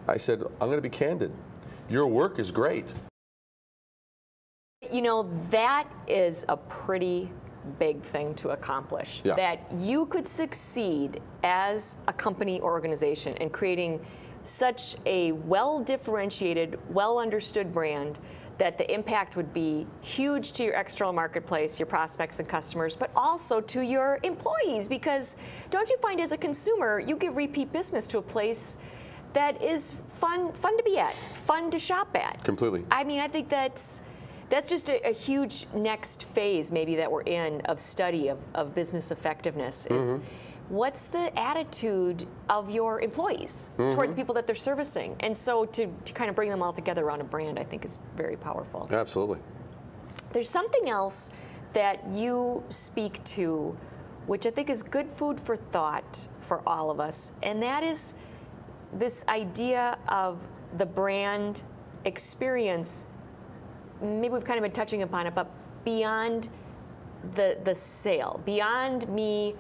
I said, I'm going to be candid. Your work is great. You know, that is a pretty big thing to accomplish. Yeah. That you could succeed as a company or organization in creating such a well-differentiated, well-understood brand that the impact would be huge to your external marketplace, your prospects and customers, but also to your employees, because don't you find as a consumer, you give repeat business to a place that is fun to be at, fun to shop at. Completely. I mean, I think that's just a huge next phase maybe that we're in of study of business effectiveness is what's the attitude of your employees toward the people that they're servicing? And so to kind of bring them all together around a brand, I think is very powerful. Absolutely. There's something else that you speak to, which I think is good food for thought for all of us, and that is this idea of the brand experience. Maybe we've kind of been touching upon it, but beyond the sale, beyond me,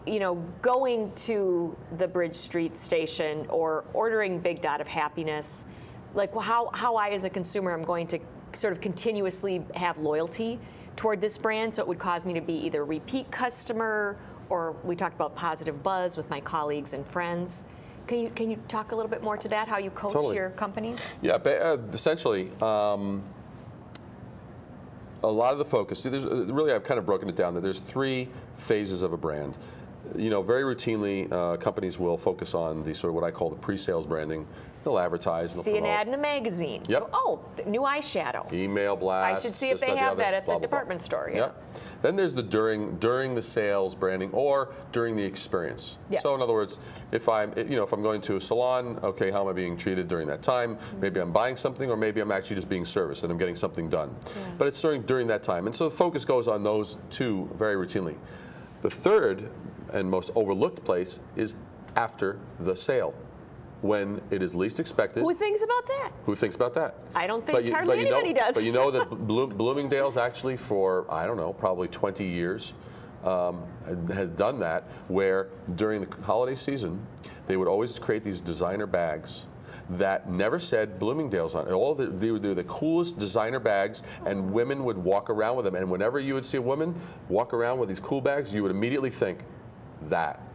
you know, going to the Bridge Street station or ordering Big Dot of Happiness, like how I as a consumer am going to sort of continuously have loyalty toward this brand, so it would cause me to be either a repeat customer or we talked about positive buzz with my colleagues and friends. Can you talk a little bit more to that, how you coach your companies? Yeah, essentially, a lot of the focus, really I've kind of broken it down that there's 3 phases of a brand. You know, very routinely, companies will focus on the sort of what I call the pre-sales branding. They'll advertise. And see an ad in a magazine. Yep. Oh, new eyeshadow. Email blasts. I should see if they have that at the department store. Yeah. Yep. Then there's the during the sales branding or during the experience. Yep. So in other words, if I'm going to a salon, okay, how am I being treated during that time? Maybe I'm buying something, or maybe I'm actually just being serviced and I'm getting something done. Yeah. But it's during that time, and so the focus goes on those 2 very routinely. The third and most overlooked place is after the sale, when it is least expected. Who thinks about that? Who thinks about that? I don't think hardly anybody does. But you know that Bloomingdale's actually for, I don't know, probably 20 years has done that, where during the holiday season, they would always create these designer bags that never said Bloomingdale's on it. They would do the coolest designer bags, and women would walk around with them. And whenever you would see a woman walk around with these cool bags, you would immediately think, that,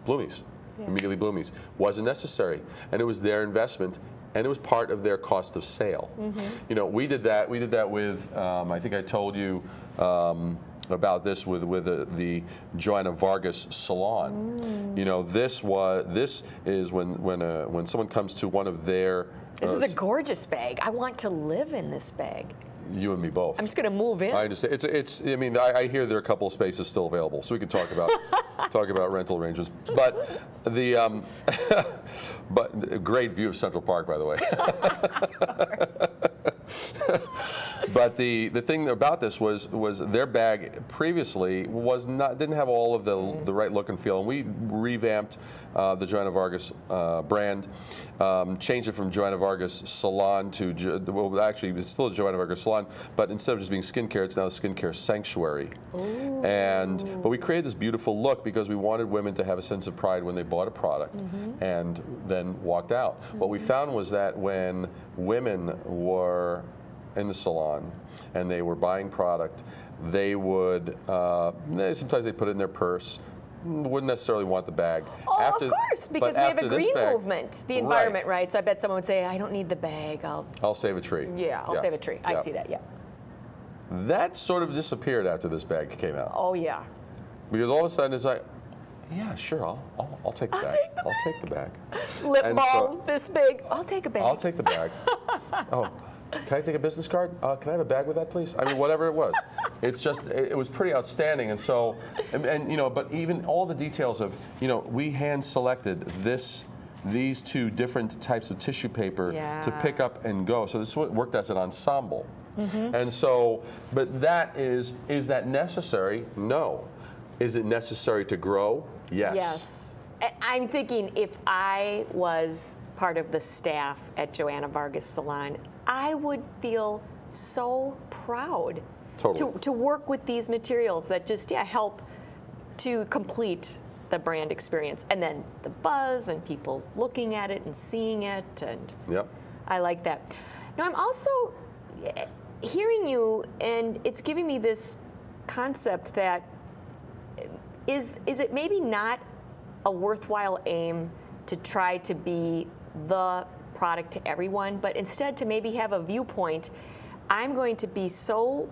Bloomies. Yeah. Immediately Bloomies. Wasn't necessary. And it was their investment, and it was part of their cost of sale. You know, we did that with, I think I told you about this with the Joanna Vargas salon. You know, this is when someone comes to one of their. This is a gorgeous bag. I want to live in this bag. You and me both. I'm just going to move in. I understand. I mean, I hear there are a couple of spaces still available, so we can talk about rental arrangements. But but a great view of Central Park, by the way. But the thing about this was their bag previously didn't have all of the right look and feel, and we revamped the Joanna Vargas brand, changed it from Joanna Vargas Salon to well, actually it's still a Joanna Vargas Salon, but instead of just being skincare, it's now a skincare sanctuary. But we created this beautiful look because we wanted women to have a sense of pride when they bought a product and then walked out. What we found was that when women were in the salon and they were buying product, they would sometimes they put it in their purse, wouldn't necessarily want the bag. Oh, of course, because we have a green movement, the environment, right? So I bet someone would say, I don't need the bag, I'll save a tree. Yeah, I'll save a tree. I see that, yeah. That sort of disappeared after this bag came out. Oh, yeah. Because all of a sudden it's like, yeah, sure, I'll take the bag. I'll take the bag. Lip balm this big. I'll take a bag. I'll take the bag. Oh, can I take a business card? Can I have a bag with that, please? I mean, whatever it was. It's just, it was pretty outstanding. And so, and you know, but even all the details of, you know, we hand selected these 2 different types of tissue paper to pick up and go. So this worked as an ensemble. And so, but that is that necessary? No. Is it necessary to grow? Yes. Yes. I'm thinking if I was part of the staff at Joanna Vargas Salon, I would feel so proud to work with these materials that just help to complete the brand experience. And then the buzz and people looking at it and seeing it, and Yep. I like that. Now I'm also hearing you, and it's giving me this concept that is it maybe not a worthwhile aim to try to be the product to everyone, but instead to maybe have a viewpoint. I'm going to be so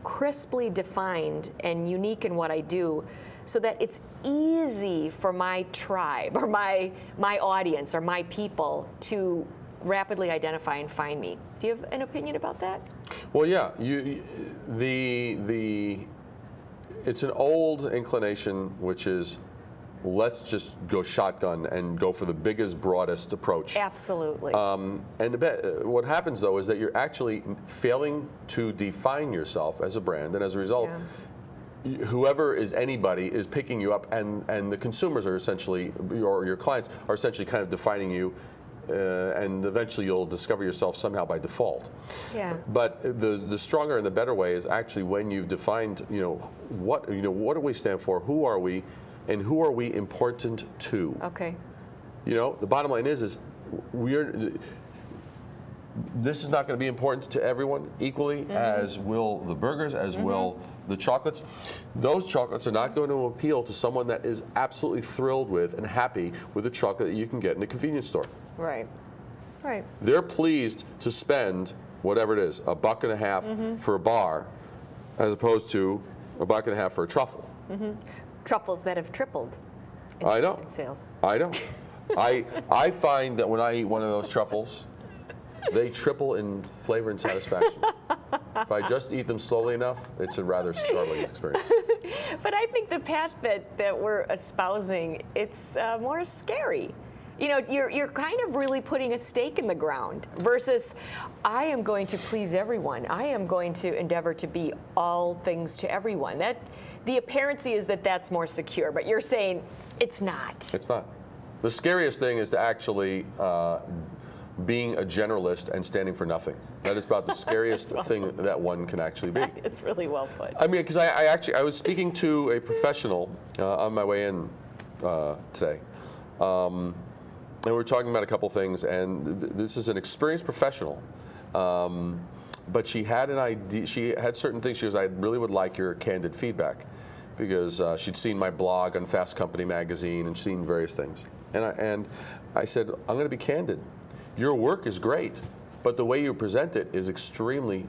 crisply defined and unique in what I do so that it's easy for my tribe or my audience or my people to rapidly identify and find me. Do you have an opinion about that? Well, yeah. It's an old inclination, which is let's just go shotgun and go for the biggest, broadest approach. Absolutely. What happens, though, is that you're actually failing to define yourself as a brand, and as a result, whoever is anybody is picking you up, and the consumers are essentially, or your clients are essentially kind of defining you, and eventually you'll discover yourself somehow by default. Yeah. But the stronger and the better way is actually when you've defined, what do we stand for, who are we, and who are we important to? Okay. The bottom line is this is not going to be important to everyone equally, as will the burgers, as will the chocolates. Those chocolates are not going to appeal to someone that is absolutely thrilled with and happy with the chocolate that you can get in a convenience store. Right. Right. They're pleased to spend whatever it is, $1.50 for a bar, as opposed to $1.50 for a truffle. Truffles that have tripled in sales. I know. I find that when I eat one of those truffles, they triple in flavor and satisfaction. If I just eat them slowly enough, it's a rather startling experience. But I think the path that we're espousing, it's more scary. You're kind of really putting a stake in the ground versus I am going to please everyone. I am going to endeavor to be all things to everyone. The apparency is that that's more secure, but you're saying it's not. It's not. The scariest thing is to actually being a generalist and standing for nothing. That is about the scariest thing that one can actually be. That is really well put. I mean, because I was speaking to a professional on my way in today. And we were talking about a couple things, and this is an experienced professional. But she had an idea. She had certain things. She goes, "I really would like your candid feedback," because she'd seen my blog on Fast Company magazine and seen various things. And I said, "I'm going to be candid. Your work is great, but the way you present it is extremely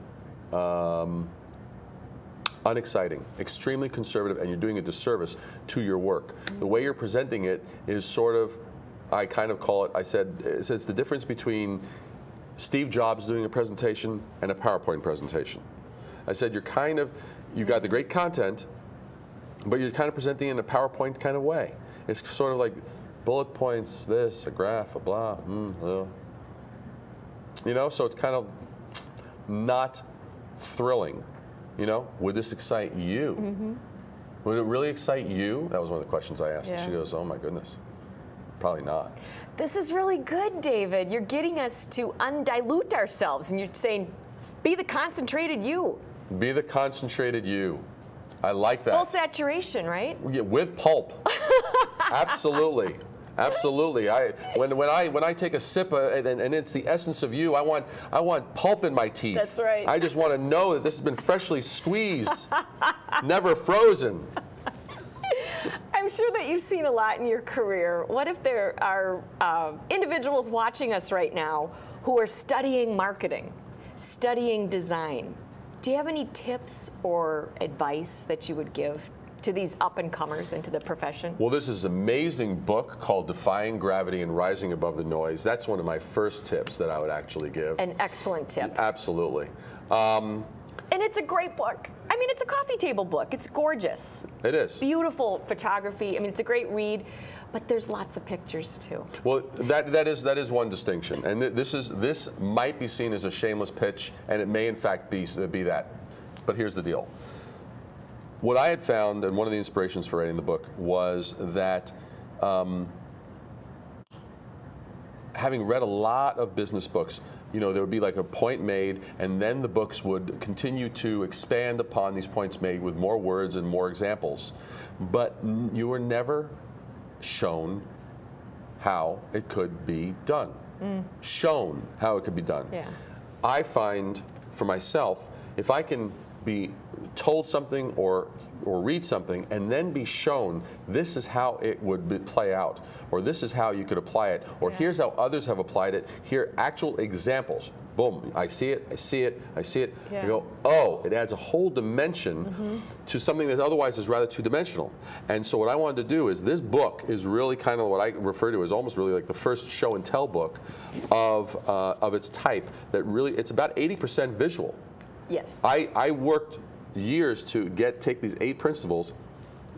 unexciting, extremely conservative, and you're doing a disservice to your work. The way you're presenting it is sort of, I kind of call it, I said, it's the difference between Steve Jobs doing a presentation and a PowerPoint presentation. I said, you got the great content, but you're kind of presenting it in a PowerPoint kind of way. It's sort of like bullet points, this, a graph, a blah, so it's kind of not thrilling. Would this excite you? Would it really excite you? That was one of the questions I asked. Yeah. She goes, "Oh my goodness, probably not." This is really good, David. You're getting us to undilute ourselves, and you're saying, be the concentrated you. Be the concentrated you. I like that. Full saturation, right? Yeah, with pulp. Absolutely. Absolutely. When I take a sip and it's the essence of you, I want pulp in my teeth. That's right. I just want to know that this has been freshly squeezed, never frozen. I'm sure that you've seen a lot in your career. What if there are individuals watching us right now who are studying marketing, studying design? Do you have any tips or advice that you would give to these up-and-comers into the profession? Well, this is an amazing book called Defying Gravity and Rising Above the Noise. That's one of my first tips that I would actually give. An excellent tip. Absolutely. And it's a great book. I mean, it's a coffee table book. It's gorgeous. It is. Beautiful photography. I mean, it's a great read, but there's lots of pictures too. Well, that is one distinction, and this might be seen as a shameless pitch, and it may in fact be that. But here's the deal. What I had found, and one of the inspirations for writing the book, was that having read a lot of business books, there would be like a point made, and then the books would continue to expand upon these points made with more words and more examples. But you were never shown how it could be done. Shown how it could be done. Yeah. I find for myself, if I can be told something or read something and then be shown this is how it would play out, or this is how you could apply it, or here's how others have applied it, here are actual examples. Boom, I see it, I see it, I see it. Yeah. I go, oh, it adds a whole dimension to something that otherwise is rather two-dimensional. And so what I wanted to do is, this book is really kind of what I refer to as almost really like the first show and tell book of its type, that really, it's about 80% visual. Yes. I worked years to take these 8 principles,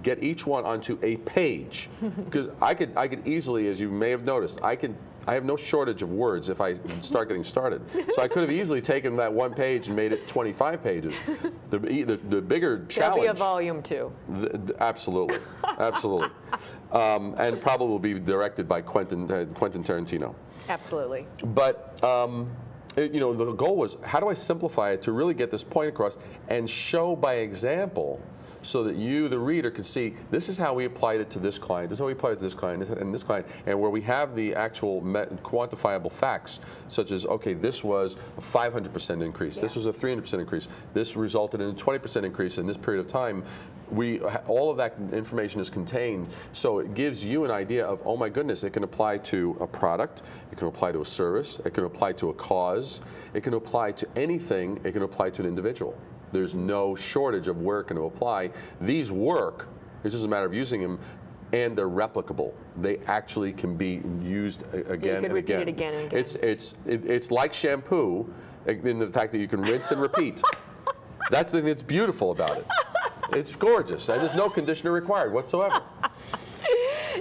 get each one onto a page, because I could easily, as you may have noticed, I have no shortage of words if I start getting started. So I could have easily taken that one page and made it 25 pages. The bigger challenge. There'll be a volume 2. Absolutely, absolutely, and probably will be directed by Quentin Tarantino. Absolutely. But. You know, the goal was, how do I simplify it to really get this point across and show by example, so that you, the reader, can see this is how we applied it to this client, this is how we applied it to this client and this client, and where we have the actual quantifiable facts, such as, okay, this was a 500% increase, this was a 300% increase, this resulted in a 20% increase in this period of time. All of that information is contained, so it gives you an idea of, oh my goodness, it can apply to a product, it can apply to a service, it can apply to a cause, it can apply to anything, it can apply to an individual. There's no shortage of where it can apply. These work, it's just a matter of using them, and they're replicable. They actually can be used again and again. It again and again. It's like shampoo in the fact that you can rinse and repeat. That's the thing that's beautiful about it. It's gorgeous, and there's no conditioner required whatsoever.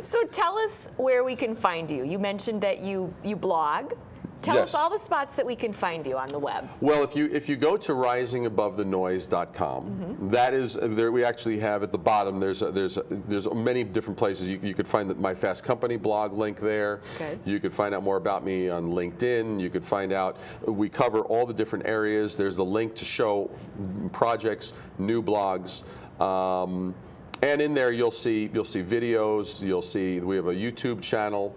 So tell us where we can find you. You mentioned that you blog. Tell us all the spots that we can find you on the web. Well, if you go to risingabovethenoise.com, that is there. We actually have at the bottom. There's many different places you could find my Fast Company blog link there. Okay. You could find out more about me on LinkedIn. You could find out, we cover all the different areas. There's the link to show projects, new blogs. And in there you'll see videos, you'll see we have a YouTube channel.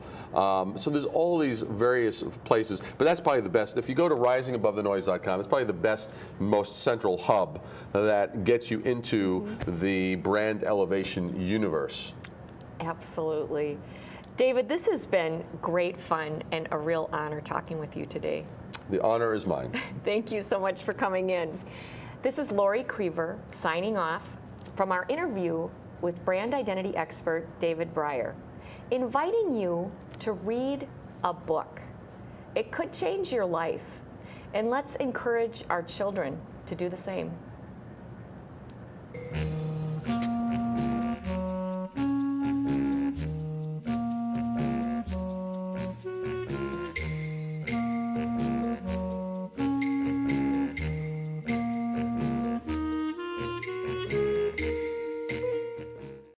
So there's all these various places, but that's probably the best. If you go to risingabovethenoise.com, it's probably the best, most central hub that gets you into the brand elevation universe. Absolutely. David, this has been great fun and a real honor talking with you today. The honor is mine. Thank you so much for coming in. This is Lori Crever signing off from our interview with brand identity expert David Brier, inviting you to read a book. It could change your life, and let's encourage our children to do the same.